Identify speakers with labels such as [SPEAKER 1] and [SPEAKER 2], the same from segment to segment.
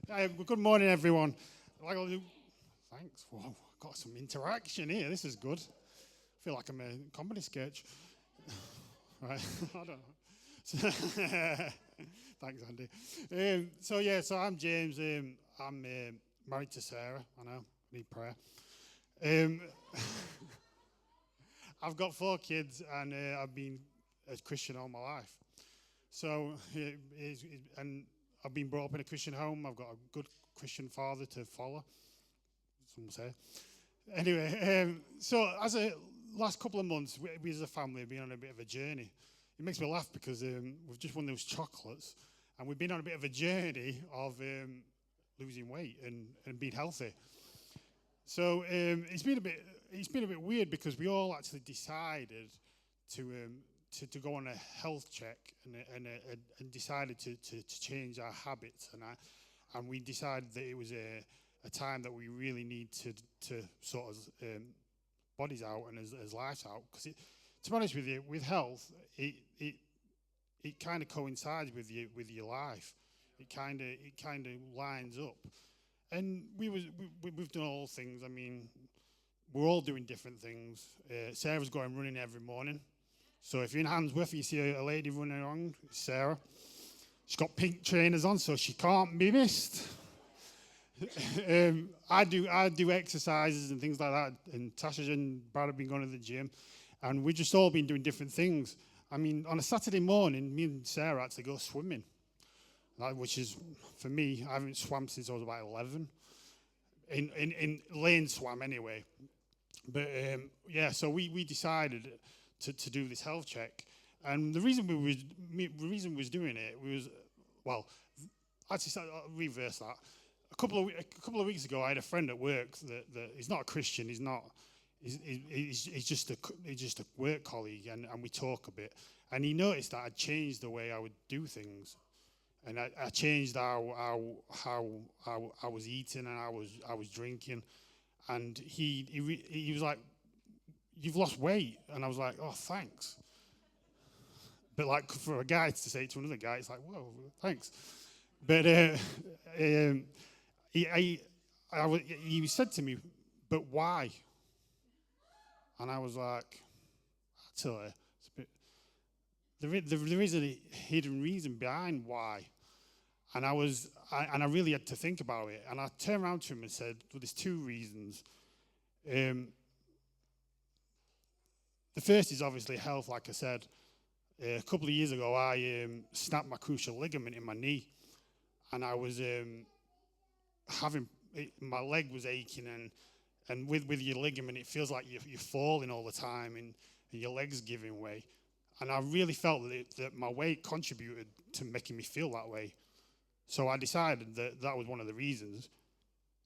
[SPEAKER 1] Good morning, everyone. Like, thanks. Whoa, I've got some interaction here. This is good. I feel like I'm a comedy sketch. Right. I don't know. Thanks, Andy. So I'm James. I'm married to Sarah. I know, need prayer. Um, I've got 4 kids, and I've been a Christian all my life. So, and I've been brought up in a Christian home. I've got a good Christian father to follow. Some will say. Anyway, so as a last couple of months, we as a family have been on a bit of a journey. It makes me laugh because we've just won those chocolates, and we've been on a bit of a journey of losing weight and being healthy. So it's been a bit weird because we all actually decided to to go on a health check and decided to change our habits, and we decided that it was a time that we really need to sort of bodies out and as lives out, because to be honest with you, with health, it kind of coincides with your life. It kind of lines up, and we've done all things. I mean, we're all doing different things. Sarah's going running every morning. So if you're in Handsworth, you see a lady running around, it's Sarah. She's got pink trainers on, so she can't be missed. I do exercises and things like that, and Tasha and Brad have been going to the gym, and we've just all been doing different things. I mean, on a Saturday morning, me and Sarah actually go swimming, which is, for me, I haven't swam since I was about 11, in lane swam anyway. But so we decided to do this health check, and the reason we was doing it was, well, actually I'll reverse that. A couple of weeks ago, I had a friend at work that he's not a Christian. He's not. He's just a work colleague, and we talk a bit. And he noticed that I'd changed the way I would do things, and I changed how I was eating and I was drinking, and he was like, "You've lost weight," and I was like, "Oh, thanks." But like for a guy to say it to another guy, it's like, "Whoa, thanks." But he said to me, "But why?" And I was like, "Actually, it's a bit, there is a hidden reason behind why." And I really had to think about it. And I turned around to him and said, "Well, there's 2 reasons. Um, the first is obviously health, like I said. A couple of years ago, I snapped my crucial ligament in my knee, and I was my leg was aching, and with your ligament, it feels like you're falling all the time, and your leg's giving way. And I really felt that my weight contributed to making me feel that way. So I decided that was one of the reasons.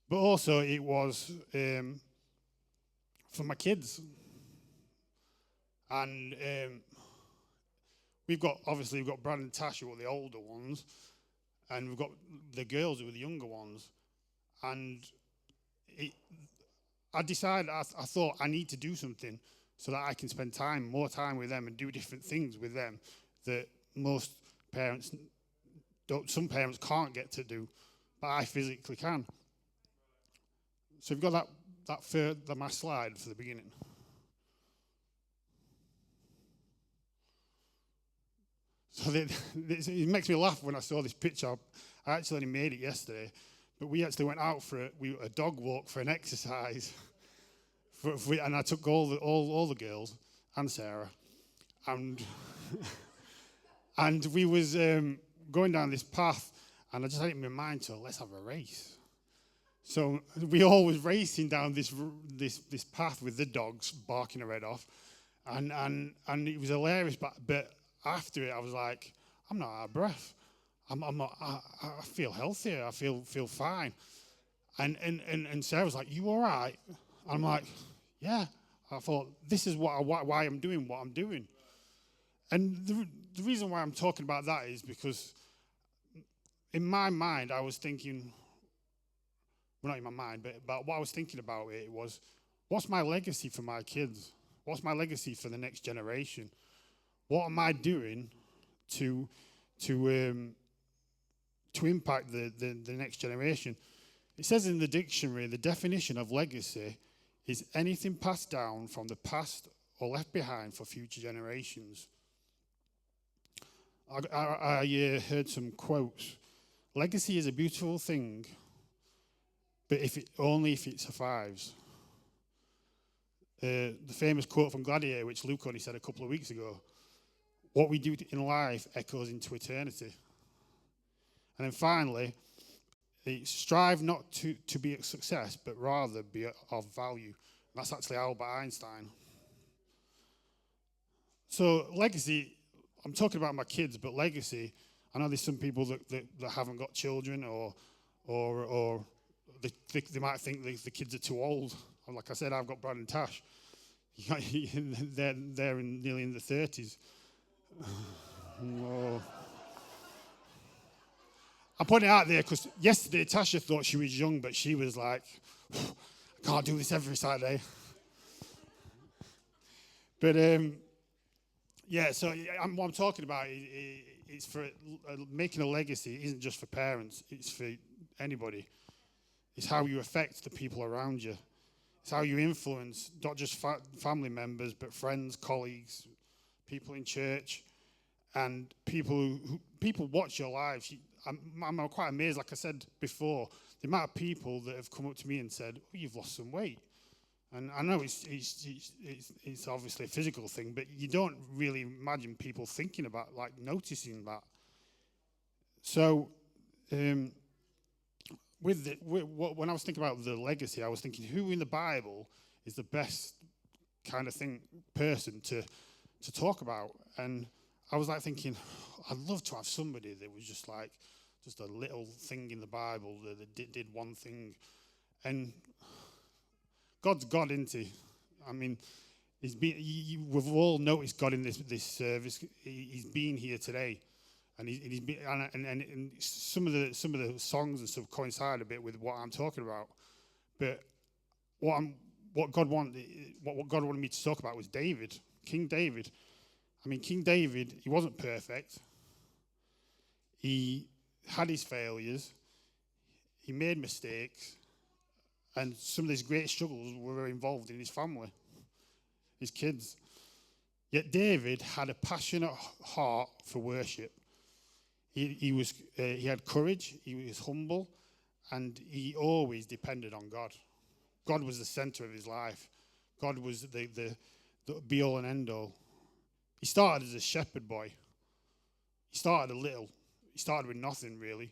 [SPEAKER 1] But also, it was for my kids. And we've got Brad and Tash, who are the older ones, and we've got the girls who are the younger ones. And I decided, I thought I need to do something so that I can spend more time with them and do different things with them that most parents don't. Some parents can't get to do, but I physically can. So we've got my slide for the beginning. So it makes me laugh when I saw this picture. I actually only made it yesterday, but we actually went out for a dog walk for an exercise, and I took all the girls and Sarah, and and we was going down this path, and I just had it in my mind, so let's have a race. So we all was racing down this path with the dogs barking their head off, and it was hilarious. But after it, I was like, I'm not out of breath. I'm not. I feel healthier. I feel fine. And Sarah was like, "You all right?" I'm like, "Yeah." I thought this is why I'm doing what I'm doing. And the reason why I'm talking about that is because in my mind I was thinking, well, not in my mind, but what I was thinking about it was, what's my legacy for my kids? What's my legacy for the next generation? What am I doing to to impact the next generation. It says in the dictionary, the definition of legacy is anything passed down from the past or left behind for future generations. I heard some quotes. Legacy is a beautiful thing, but only if it survives. The famous quote from Gladiator, which Luke only said a couple of weeks ago, what we do in life echoes into eternity. And then finally, strive not to be a success, but rather be of value. That's actually Albert Einstein. So legacy, I'm talking about my kids, but legacy, I know there's some people that haven't got children or they might think the kids are too old. And like I said, I've got Brad and Tash. They're nearly in the 30s. Oh. I'm putting it out there because yesterday Tasha thought she was young, but she was like, I can't do this every Saturday. But yeah, so what I'm talking about is for making a legacy isn't just for parents, it's for anybody. It's how you affect the people around you. It's how you influence not just family members, but friends, colleagues, people in church, and people watch your lives. I'm quite amazed, like I said before, the amount of people that have come up to me and said, "Oh, you've lost some weight." And I know it's obviously a physical thing, but you don't really imagine people thinking about, like, noticing that. So, when I was thinking about the legacy, I was thinking, who in the Bible is the best kind of person to talk about? And I was like thinking, I'd love to have somebody that was just a little thing in the Bible that did one thing. And God's God, isn't he? I mean, we've all noticed God in this service. He's been here today, and he's been, and some of the songs and stuff coincide a bit with what I'm talking about. But what God wanted me to talk about was David, King David. I mean, King David, he wasn't perfect. He had his failures. He made mistakes. And some of these great struggles were involved in his family, his kids. Yet David had a passionate heart for worship. He had courage, he was humble, and he always depended on God. God was the center of his life. God was the be-all and end-all. He started as a shepherd boy. He started little. He started with nothing, really.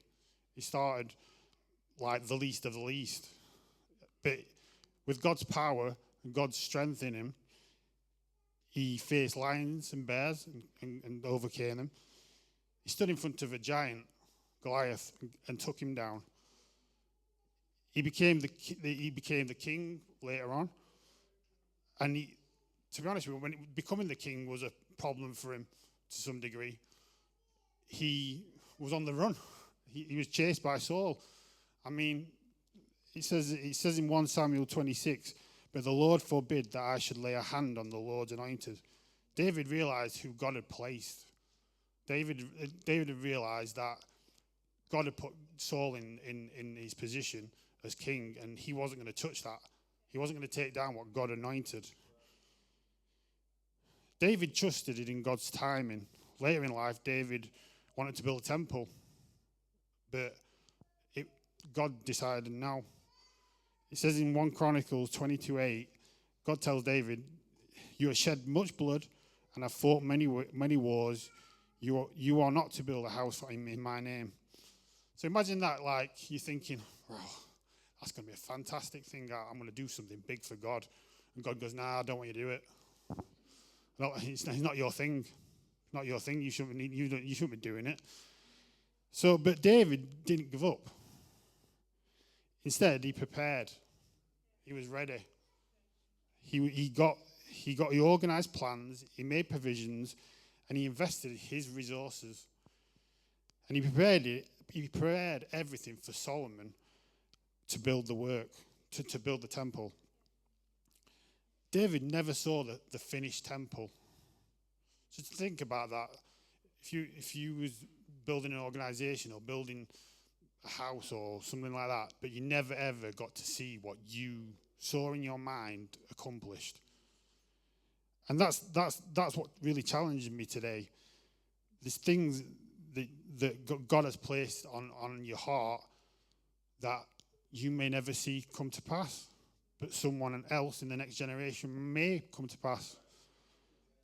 [SPEAKER 1] He started like the least of the least. But with God's power and God's strength in him, he faced lions and bears and overcame them. He stood in front of a giant, Goliath, and took him down. He became the king later on. And to be honest with you, when becoming the king was a problem for him to some degree, he was on the run. He was chased by Saul. I mean, it says in 1 Samuel 26, but the Lord forbid that I should lay a hand on the Lord's anointed. David realized who God had placed. David had realized that God had put Saul in his position as king, and he wasn't going to touch that. He wasn't going to take down what God anointed. David trusted in God's timing. Later in life, David wanted to build a temple, but God decided no. It says in 1 Chronicles 22:8, God tells David, "You have shed much blood and have fought many wars. You are not to build a house in my name." So imagine that, like, you're thinking, "Oh, that's going to be a fantastic thing. I'm going to do something big for God." And God goes, "Nah, I don't want you to do it. No, it's not your thing. Not your thing. You shouldn't be doing it." So, but David didn't give up. Instead, he prepared. He was ready. He organized plans. He made provisions, and he invested his resources. And he prepared everything for Solomon to build the work, to build the temple. David never saw the finished temple. So to think about that, if you was building an organization or building a house or something like that, but you never ever got to see what you saw in your mind accomplished. And that's what really challenges me today. There's things that God has placed on your heart that you may never see come to pass, but someone else in the next generation may come to pass.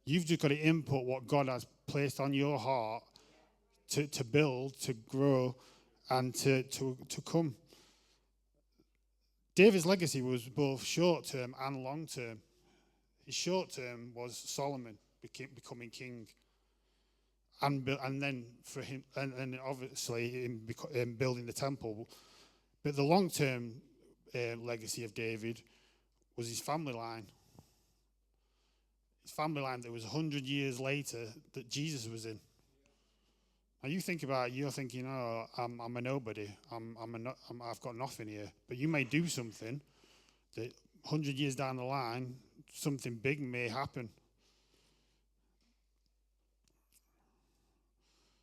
[SPEAKER 1] You've just got to input what God has placed on your heart to build, to grow, and to come. David's legacy was both short-term and long-term. His short-term was Solomon becoming king, and then for him, and obviously in building the temple. But the long-term legacy of David was his family line. His family line that was 100 years later that Jesus was in. Now you think about it, you're thinking, oh, I'm a nobody. I've got nothing here. But you may do something that 100 years down the line, something big may happen.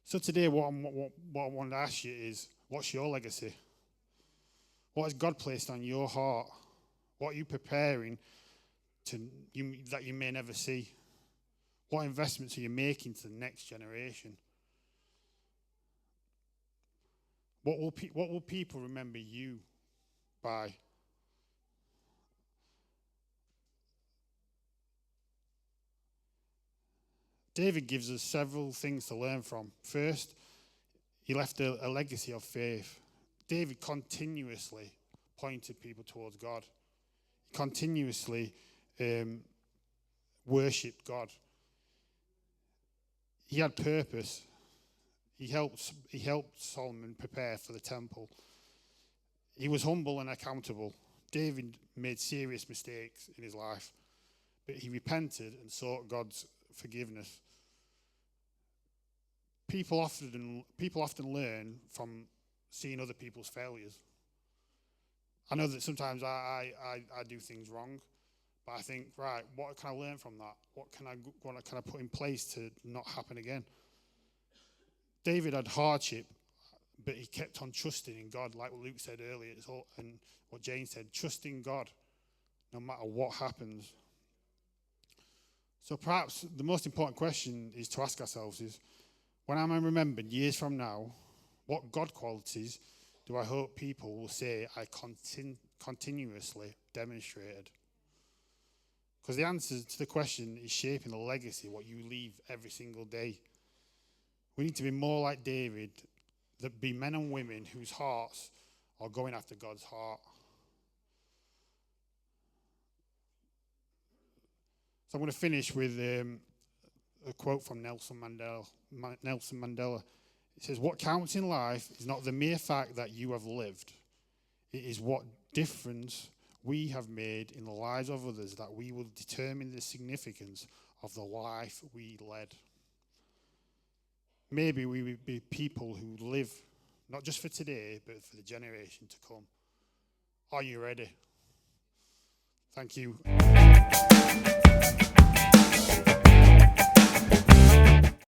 [SPEAKER 1] So today, what I want to ask you is, what's your legacy? What has God placed on your heart? What are you preparing that you may never see? What investments are you making to the next generation? What will people remember you by? David gives us several things to learn from. First, he left a legacy of faith. David continuously pointed people towards God. He continuously worshipped God. He had purpose. He helped Solomon prepare for the temple. He was humble and accountable. David made serious mistakes in his life, but he repented and sought God's forgiveness. People often learn from seeing other people's failures. I know that sometimes I do things wrong, but I think, right, what can I learn from that? What can I put in place to not happen again? David had hardship, but he kept on trusting in God, like what Luke said earlier, and what Jane said, trust in God no matter what happens. So perhaps the most important question is to ask ourselves is, when I'm remembered years from now, what God qualities do I hope people will say I continuously demonstrated? Because the answer to the question is shaping the legacy, what you leave every single day. We need to be more like David, that be men and women whose hearts are going after God's heart. So I'm going to finish with a quote from Nelson Mandela. It says, what counts in life is not the mere fact that you have lived. It is what difference we have made in the lives of others that we will determine the significance of the life we led. Maybe we would be people who live, not just for today, but for the generation to come. Are you ready? Thank you.